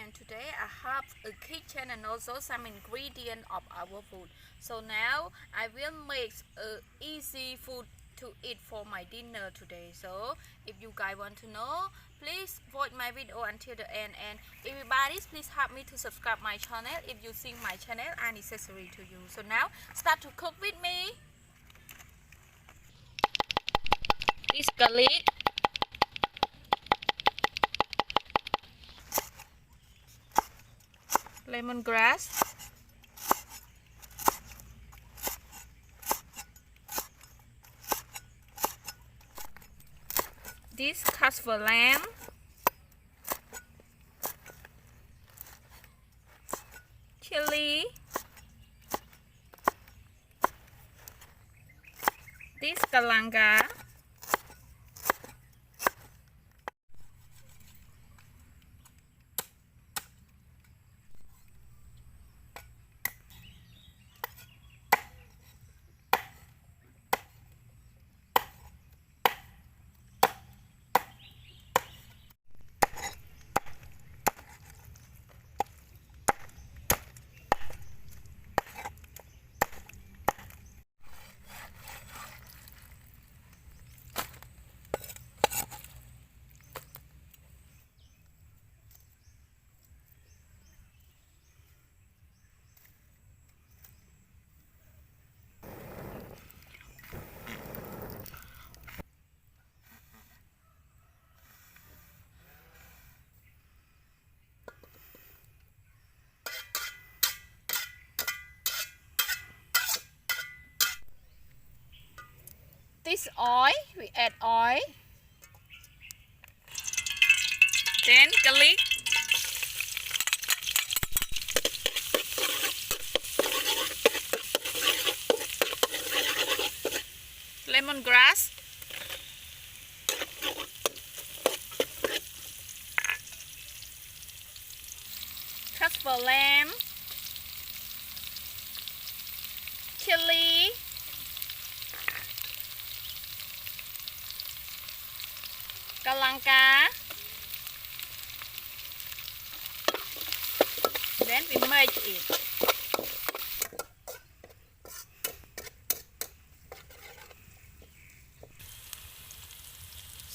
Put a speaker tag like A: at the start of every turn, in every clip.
A: and today I have a kitchen and also some ingredient of our food. So now I will make a easy food to eat for my dinner today. So if you guys want to know, please watch my video until the end, and everybody please help me to subscribe my channel if you think my channel are necessary to you. So now start to cook with me. This garlic, lemongrass, this castor lamb, chili, this kalanga, this oil, we add oil, then garlic, lemongrass, castor lamb, chili, kalanga, then we merge it.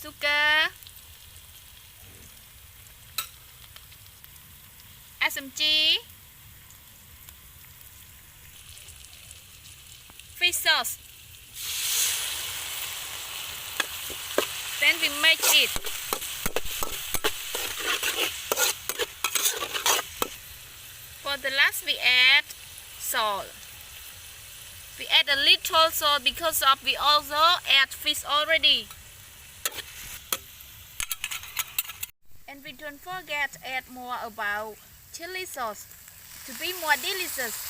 A: Sugar, SMG, fish sauce. Then we mix it. For the last we add salt. We add a little salt because of we also add fish already. And we don't forget to add more about chili sauce to be more delicious.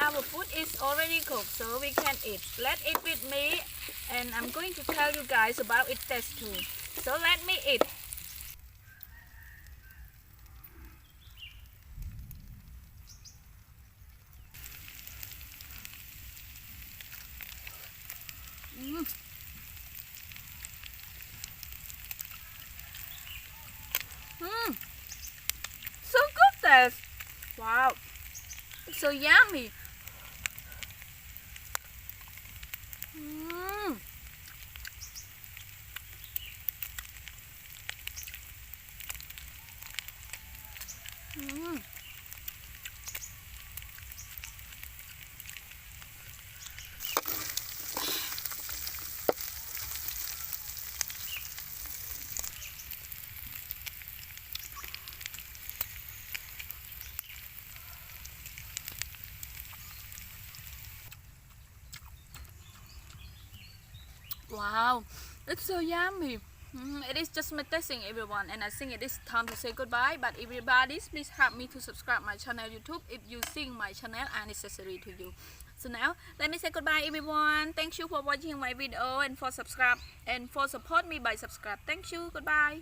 A: our food is already cooked, so we can eat. Let's eat with me, and I'm going to tell you guys about its taste too. So let me eat. Mm. Mm. So good taste. Wow, it's so yummy. Mm. Mm. Wow, it's so yummy. It is just my tasting, everyone, and I think it is time to say goodbye. But everybody, please help me to subscribe my channel YouTube if you think my channel are necessary to you. So now let me say goodbye, everyone. Thank you for watching my video and for subscribe and for support me by subscribe. Thank you. Goodbye.